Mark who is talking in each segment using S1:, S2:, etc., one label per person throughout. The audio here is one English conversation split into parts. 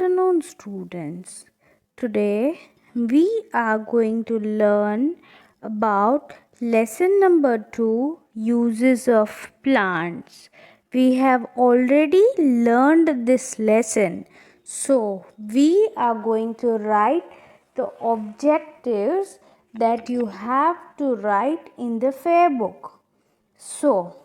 S1: afternoon, students. Today we are going to learn about lesson number 2, uses of plants. We have already learned this lesson, so we are going to write the objectives that you have to write in the fair book. So,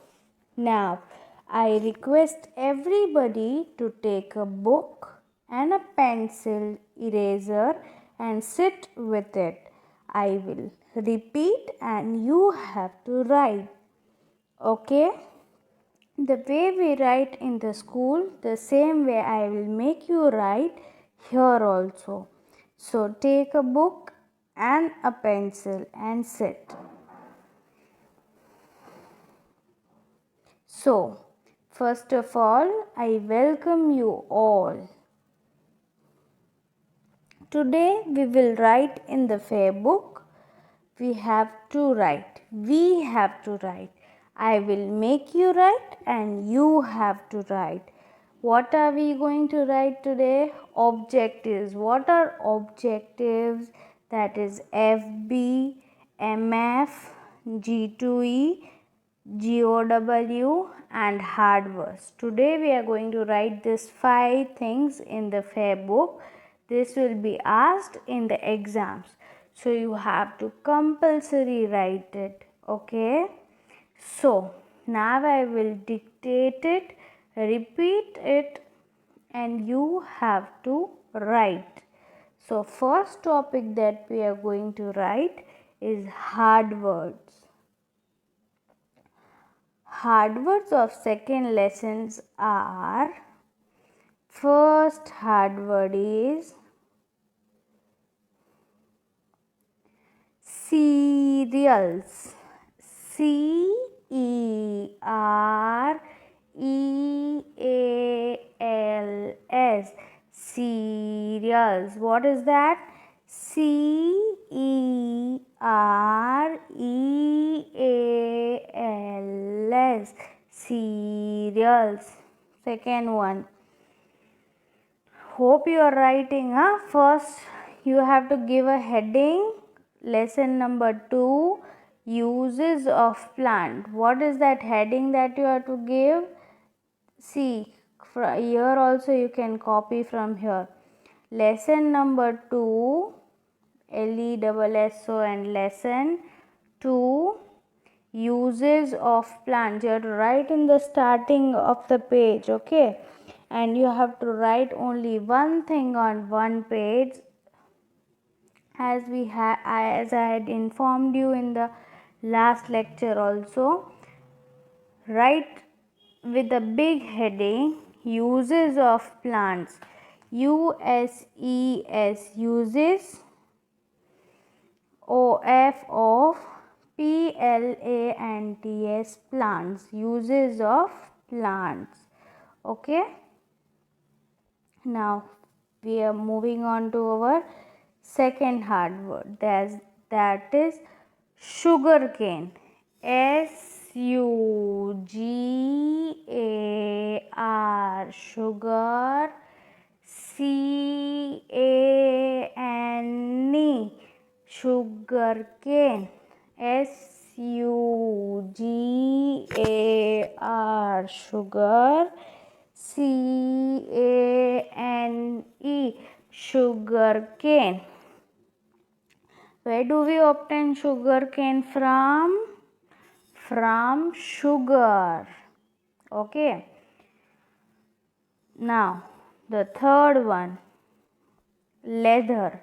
S1: now I request everybody to take a book and a pencil eraser and sit with it. I will repeat and you have to write. Okay? The way we write in the school, the same way I will make you write here also. So take a book and a pencil and sit. So, first of all, I welcome you all. Today we will write in the fair book. We have to write. We have to write. I will make you write and you have to write. What are we going to write today? Objectives. What are objectives? That is FB, MF, G2E, GOW and hard words. Today we are going to write these 5 things in the fair book. This will be asked in the exams. So you have to compulsory write it. Okay. So now I will dictate it, repeat it and you have to write. So first topic that we are going to write is hard words. Hard words of second lessons are, first hard word is cereals. CEREALS. Cereals. What is that? CEREALS. Cereals. Second one. Hope you are writing. First, you have to give a heading. Lesson number 2, uses of plant. What is that heading that you have to give? See, here also you can copy from here. Lesson number 2, LESSO and lesson 2, uses of plants. You have to write in the starting of the page, okay? And you have to write only one thing on one page, as I had informed you in the last lecture also. Write with a big heading, uses of plants. USES, uses. OF of PLANTS, plants. Uses of plants. Okay. Now we are moving on to our second hard word. That is sugarcane. SUGAR, sugar. CANE, sugarcane. SUGAR, sugar. CANE, sugarcane. Where do we obtain sugarcane from? From sugar. Okay. Now, the third one, leather.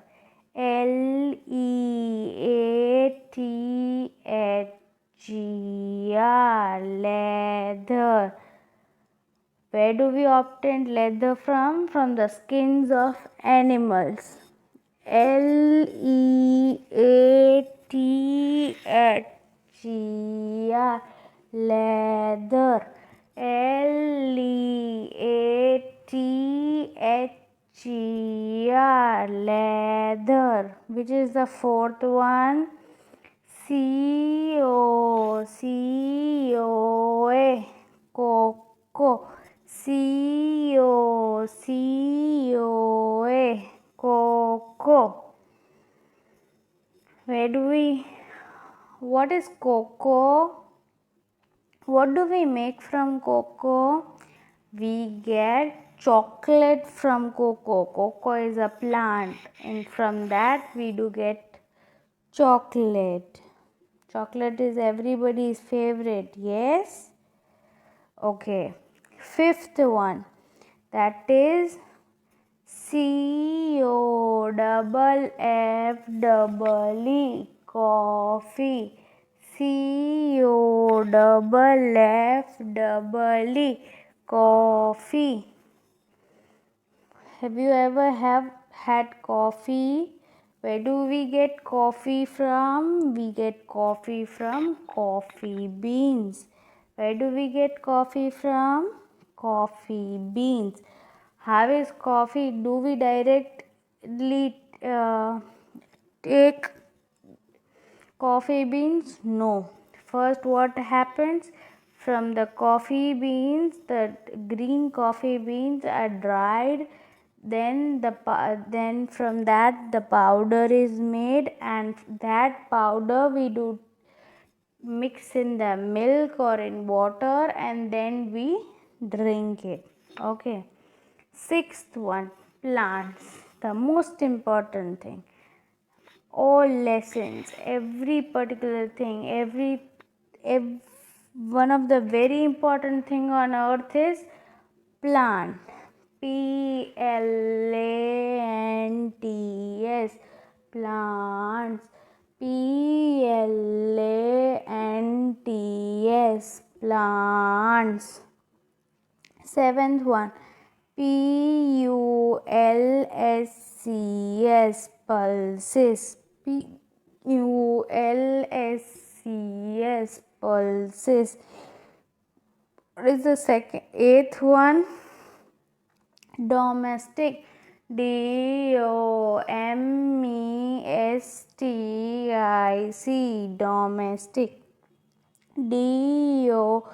S1: LEATHER, leather. Where do we obtain leather from? From the skins of animals. LEATHER, leather. LEATHER, leather. Which is the fourth one? COA, cocoa. COA, cocoa. What is cocoa? What do we make from cocoa? We get chocolate from cocoa. Cocoa is a plant, and from that we do get chocolate. Chocolate is everybody's favorite, yes? Okay. Fifth one, that is COFFE, coffee. COFFE, coffee. Have you ever had coffee? Where do we get coffee from? We get coffee from coffee beans. Where do we get coffee from? Coffee beans. How is coffee? Do we directly take coffee beans? No. First, what happens? From the coffee beans, the green coffee beans are dried. Then from that the powder is made, and that powder we do mix in the milk or in water, and then we drink it. Okay. Sixth one, plants. The most important thing. All lessons, every particular thing, every one of the very important thing on earth is plant. PLANTS, plants. PLANTS, plants. Seventh one, PULSES, pulses. PULSES, pulses. What is the eighth one? Domestic. DOMESTIC, domestic. DOMESTIC,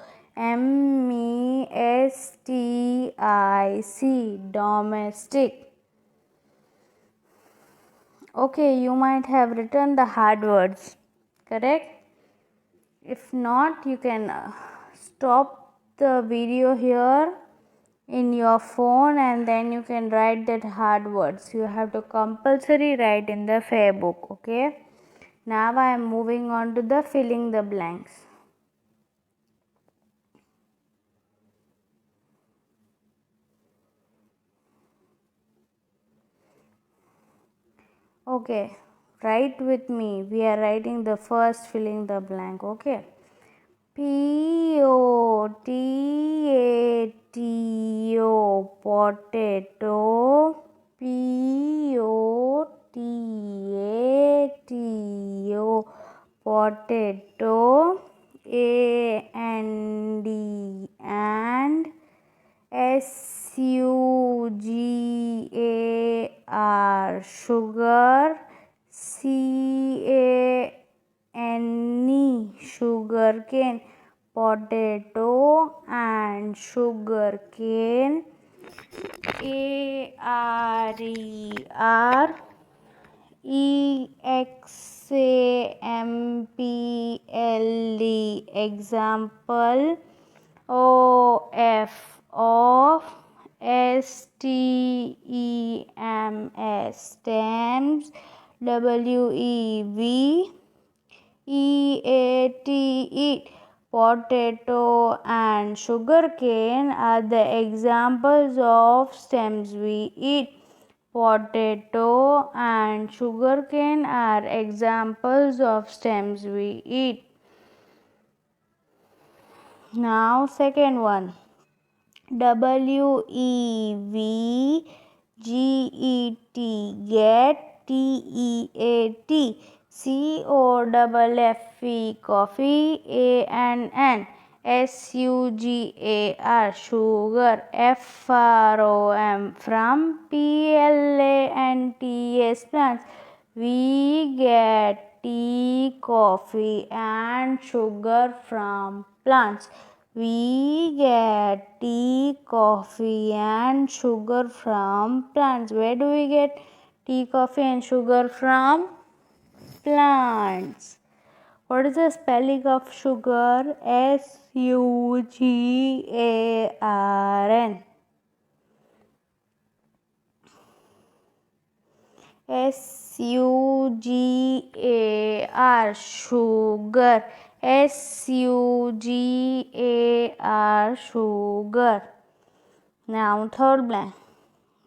S1: domestic. Okay, you might have written the hard words, correct? If not, you can stop the video here in your phone, and then you can write that hard words. You have to compulsory write in the fair book, okay? Now I am moving on to the filling the blanks. Okay, write with me. We are writing the first filling the blank, okay? POTATO, potato. POTATO, potato. And SUGAR, sugar. CANE, sugarcane. Potato and sugarcane. EXAMPLE, example. Of STEMS, stems. WEVEATE, potato and sugarcane are the examples of stems we eat. Potato and sugarcane are examples of stems we eat. Now second one, WEVGET, get. TEAT, COFFE, coffee. ANN, SUGAR, sugar. FROM, from. PLANTS, plants. We get tea, coffee and sugar from plants. We get tea, coffee and sugar from plants. Where do we get tea, coffee and sugar from plants. What is the spelling of sugar? SUGARN. SUGAR, sugar. SUGAR, sugar. Now third blank.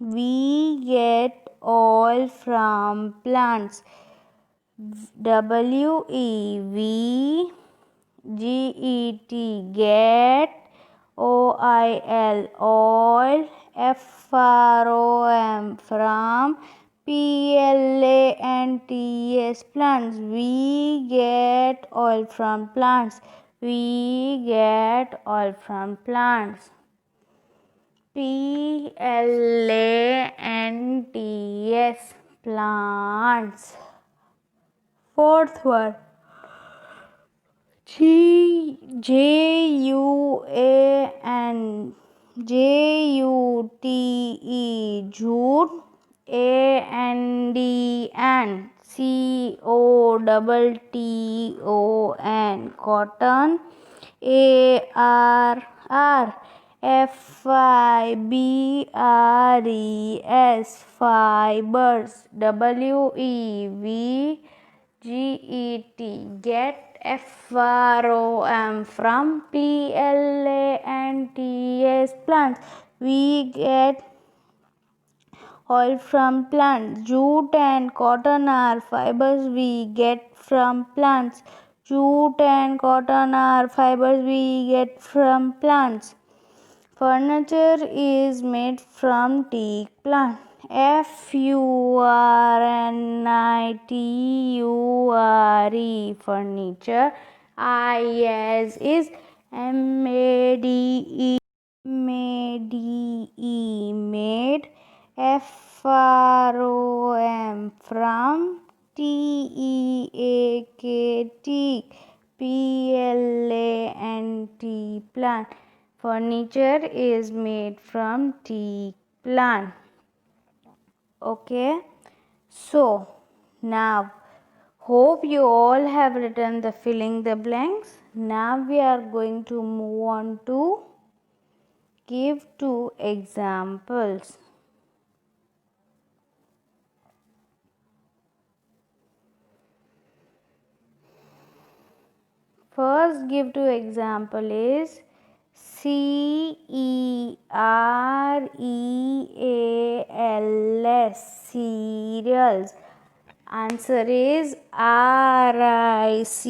S1: We get oil from plants. WEVGET, get. OIL, oil. FROM, from. PLANTS, plants. We get oil from plants. We get oil from plants. PLANTS, plants. Fourth one. JUAN, JUTE, jute. AND, COTTON, cotton. FIBRES, fibers. WEVGET, get. FROM, from. PLANTS, plants. We get oil from plants. Jute and cotton are fibers we get from plants. Jute and cotton are fibers we get from plants. Furniture is made from teak plant. FURNITURE, furniture. IS is MADE, made. FROM, from. TEAK, teak. PLANT, plant. Furniture is made from teak plant. Okay, so now hope you all have written the filling the blanks. Now we are going to move on to give 2 examples. First give 2 example is CEREALS, cereals. Answer is RICE,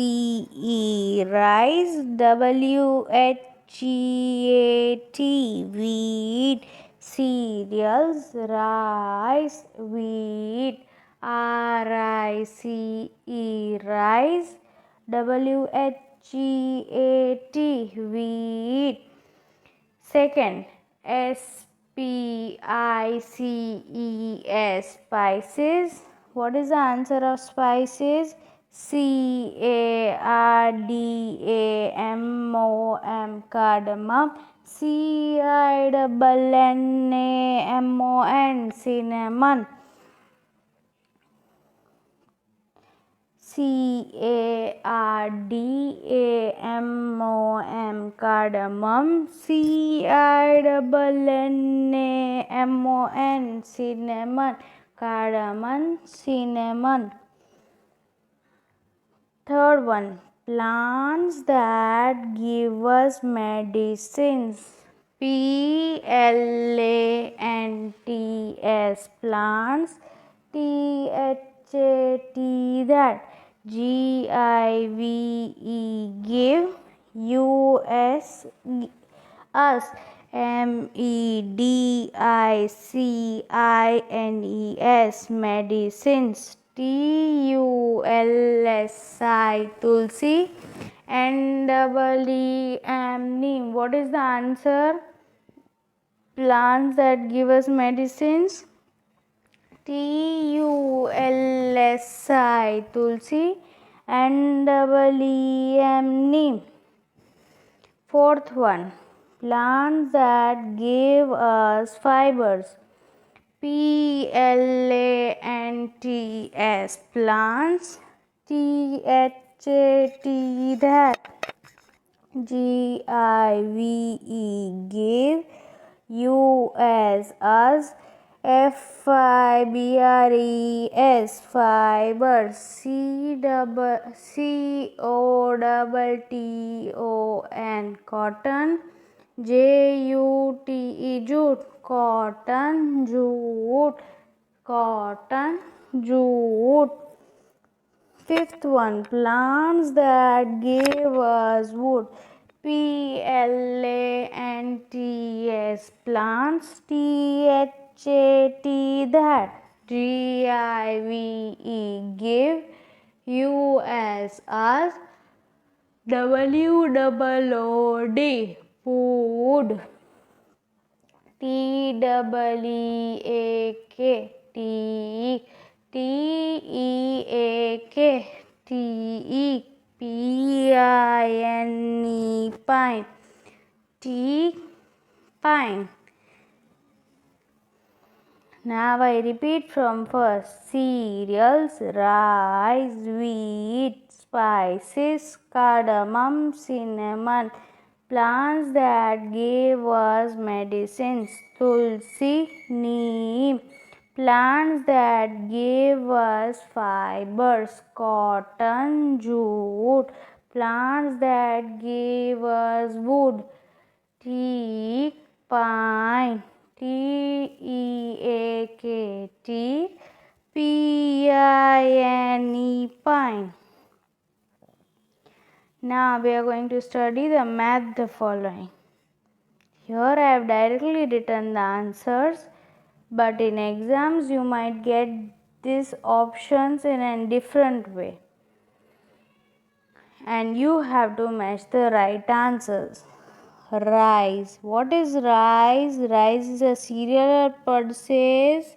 S1: rice. WHEAT, wheat. Cereals, rice, wheat. RICE, rice. WHEAT, wheat. Second, SPICES, spices. What is the answer of spices? CARDAMOM, cardamom. CINNAMON, cinnamon. CARDAMOM, cardamom. CINNAMON, cinnamon. Cardamom, cinnamon. Third one, plants that give us medicines. PLANTS, plants. THAT, that. GIVE, give. US, us. MEDICINES, medicines. TULSI, tulsi. NEEM, neem. What is the answer? Plants that give us medicines. TULSI, tulsi. NEEM, neem. Fourth one, plants that give us fibers. PLANTS, plants. THAT that. GIVE give. US us. FIBRES fiber. COTTON cotton. JUTE jute cotton jute cotton jute. Fifth one, plants that give us wood. PLANTS plants. THAT that. GIVE give. US us. WOOD wood. TEEAK TEAK PINE pine. Pine. Now I repeat from first. Cereals, rice, wheat, spices, cardamom, cinnamon. Plants that gave us medicines. Tulsi, neem. Plants that gave us fibers. Cotton, jute. Plants that gave us wood. Teak, pine. TEAK PINE pine. Now we are going to study the math the following. Here I have directly written the answers, but in exams you might get these options in a different way, and you have to match the right answers. Rice. What is rice? Rice is a cereal or pulses?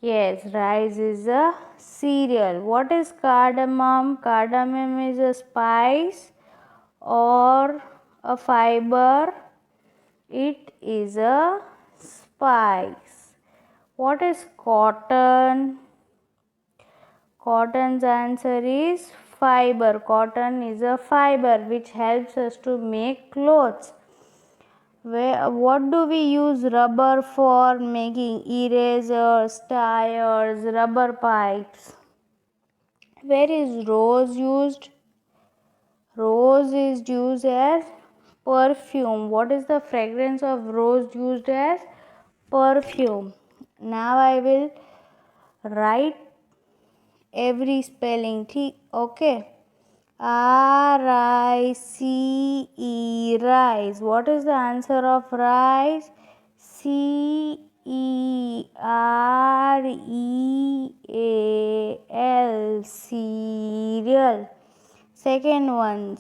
S1: Yes, rice is a cereal. What is cardamom? Cardamom is a spice or a fiber. It is a spice. What is cotton? Cotton's answer is fiber. Cotton is a fiber which helps us to make clothes. What do we use rubber for? Making erasers, tires, rubber pipes. Where is rose used? Rose is used as perfume. What is the fragrance of rose used as? Perfume. Now I will write every spelling. Okay. RICE rice. What is the answer of rice? CEREAL cereal. Second one,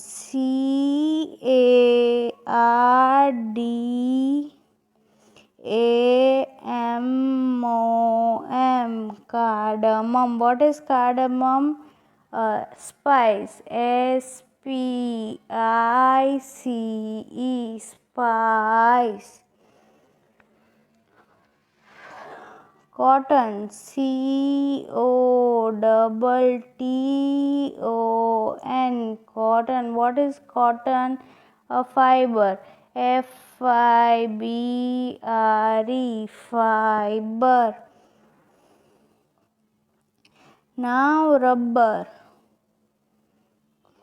S1: CARDAMOM cardamom. What is cardamom? Spice. SPICE spice. Cotton. COTTON cotton. What is cotton? A fiber. FIBRE fiber. Now rubber.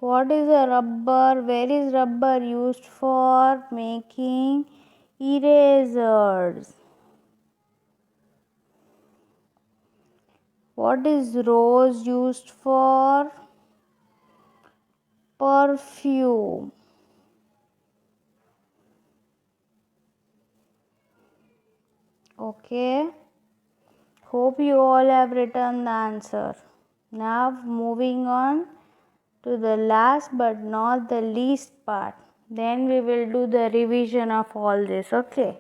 S1: What is a rubber? Where is rubber used for? Making erasers. What is rose used for? Perfume. Okay. Hope you all have written the answer. Now moving on to the last but not the least part. Then we will do the revision of all this. Okay.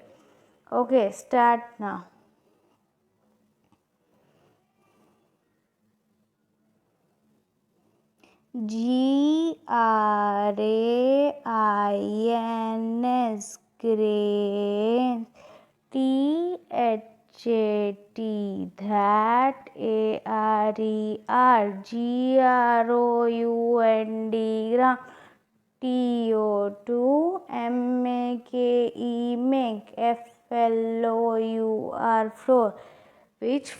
S1: Okay, start now. GRAINS grains. THAT T, that, ARER, GROUND, ground, TO2, MAKE, make, FLOUR, floor. Which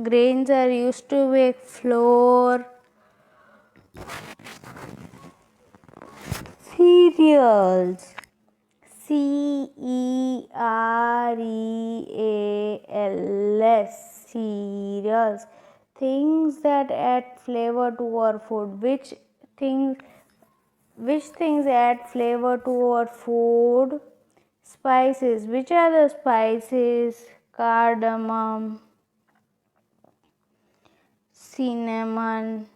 S1: grains are used to make flour? Cereals. CEREALS, cereals. Things that add flavor to our food. Which things add flavor to our food? Spices. Which are the spices? Cardamom, cinnamon,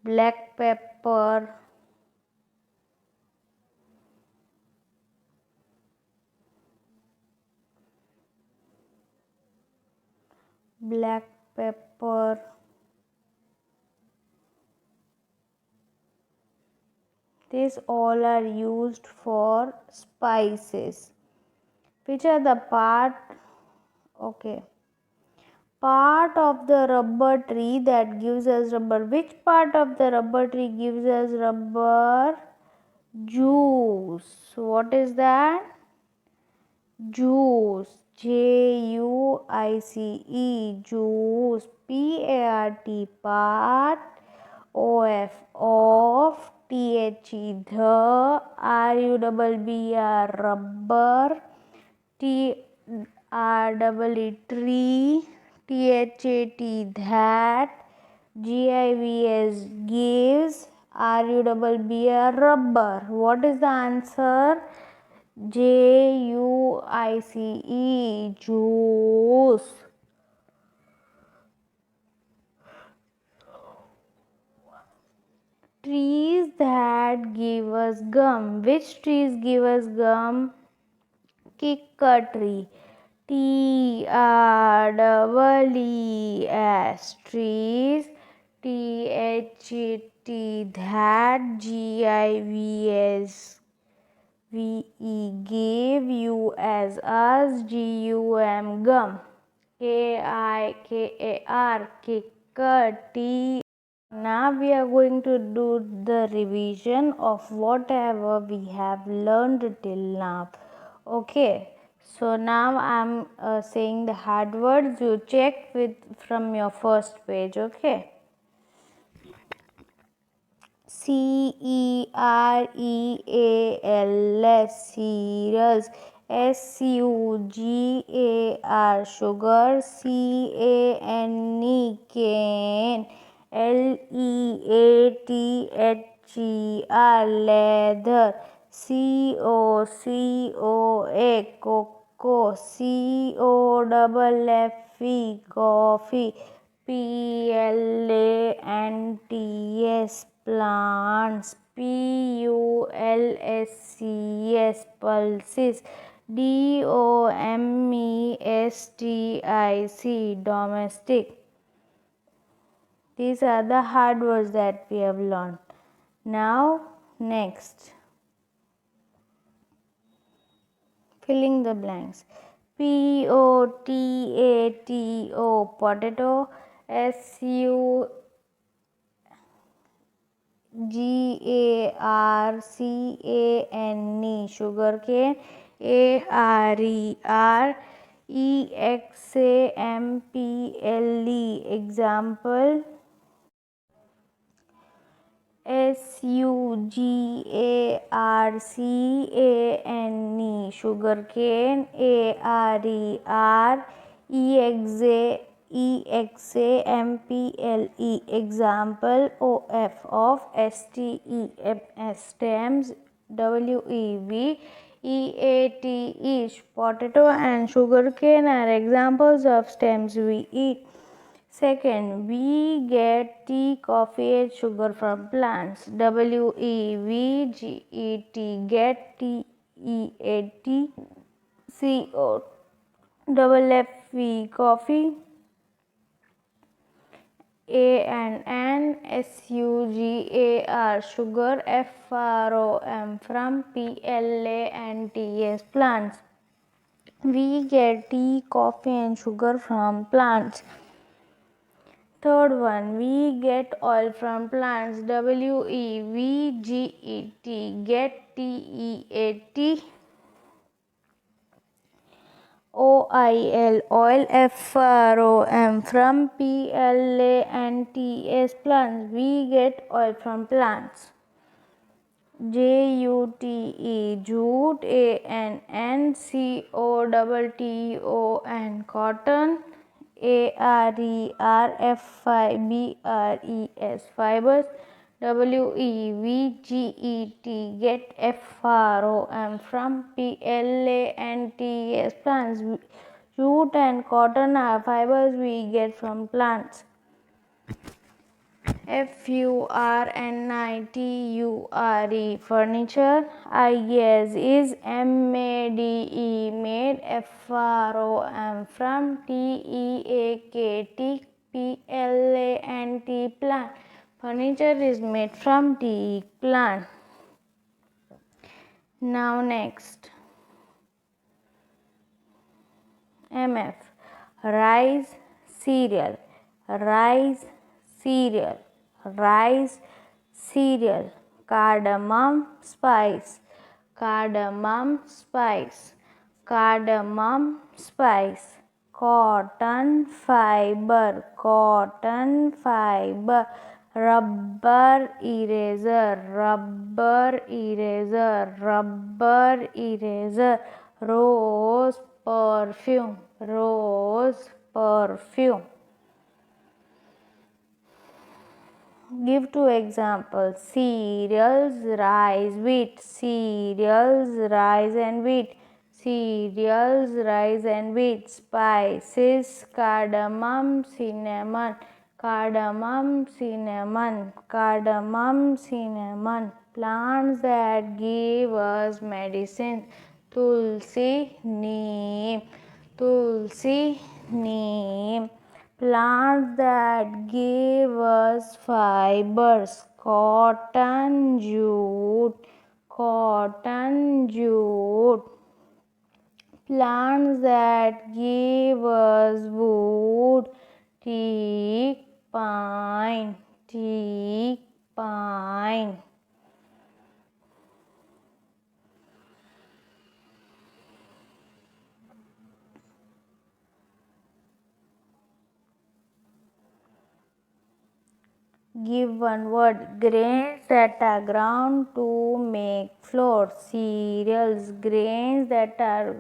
S1: black pepper, black pepper. These all are used for spices. Which are the part of the rubber tree that gives us rubber? Which part of the rubber tree gives us rubber? Juice. What is that? Juice. JUICE, juice. PART, part. OF, off. THE, the. RUBBR, rubber. TREE, tree. THAT, that. GIVS, gives. RUBBR, rubber. What is the answer? JUICE, juice. Trees that give us gum. Which trees give us gum? Kikka tree. TREES, trees. THT, that. GIVS, give. U as us. GUM, gum. KIKAR, kicker. T. Now we are going to do the revision of whatever we have learned till now. Okay, so now I am saying the hard words. You check from your first page. Okay. CEREALS, cereals. SUGAR, sugar. CANE, cane. LEATHER, leather. COCOA, cocoa. COFFE, coffee. PLANTS, plants. PULSES, pulses. DOMESTIC, domestic. These are the hard words that we have learned. Now, next. Filling the blanks. POTATO, potato. SUGARCANE, sugarcane. ARER, EXAMPLE, example. SUGARCANE, sugarcane. ARER, EXAMPLE, example. Of STEMS, stems. WEVEATE, potato and sugarcane are examples of stems we eat. Second, we get tea, coffee and sugar from plants. WEVGET, get. TEAT, COFFE, coffee. SUGAR, sugar. FROM, from. PLANTS, plants. We get tea, coffee and sugar from plants. Third one, we get oil from plants. WEVGET, get TEAT. Oil, FROM, from plants, plants. We get oil from plants. JUTE, jute, ANNCOTTON, cotton. ARERFIBRES, fibers. WEVGET, get FROM, from plants, plants. Jute and cotton are fibers we get from plants. FURNITURE, furniture. IES is MADE, made. FROM, from. TEAKT, PLANT, plant. Furniture is made from teak plant. Now next, MF, rice, cereal. Rice, cereal. Rice, cereal. Cardamom, spice. Cardamom, spice. Cardamom, spice. Cotton, fiber. Cotton, fiber. Rubber, eraser. Rubber, eraser. Rubber, eraser. Rose, perfume. Rose, perfume. Give two examples. Cereals, rice, wheat. Cereals, rice and wheat. Cereals, rice and wheat. Spices, cardamom, cinnamon. Cardamom, cinnamon. Cardamom, cinnamon. Plants that give us medicine. Tulsi, neem. Tulsi, neem. Plants that give us fibers. Cotton, jute. Cotton, jute. Plants that give us wood. Teak, pine. Teak, pine. Give one word. Grains that are ground to make flour. Cereals. Grains that are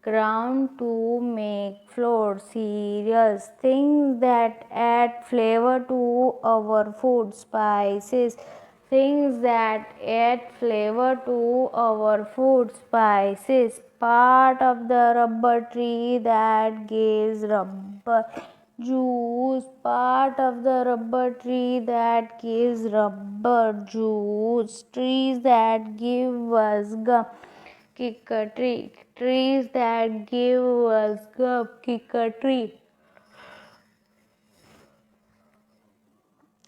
S1: ground to make flour. Cereals. Things that add flavor to our food. Spices. Things that add flavor to our food. Spices. Part of the rubber tree that gives rubber juice. Part of the rubber tree that gives rubber juice. Trees that give us gum. Kick a tree. Trees that give us gum. Kick a tree.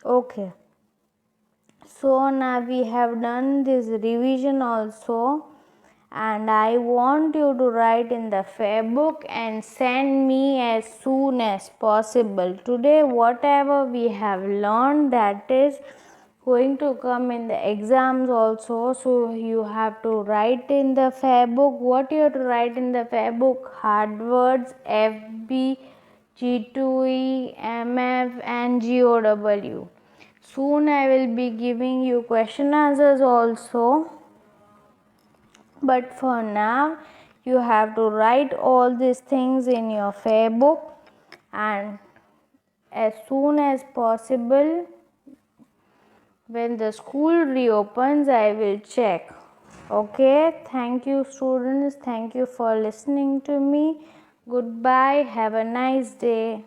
S1: Okay. So now we have done this revision also, and I want you to write in the Facebook and send me as soon as possible. Today whatever we have learned, that is going to come in the exams also, so you have to write in the Facebook. What you have to write in the Facebook? Hard words, FB, G2E, MF and GOW. Soon I will be giving you question answers also, but for now you have to write all these things in your Facebook, and as soon as possible when the school reopens I will check. Okay, thank you students, thank you for listening to me. Goodbye, have a nice day.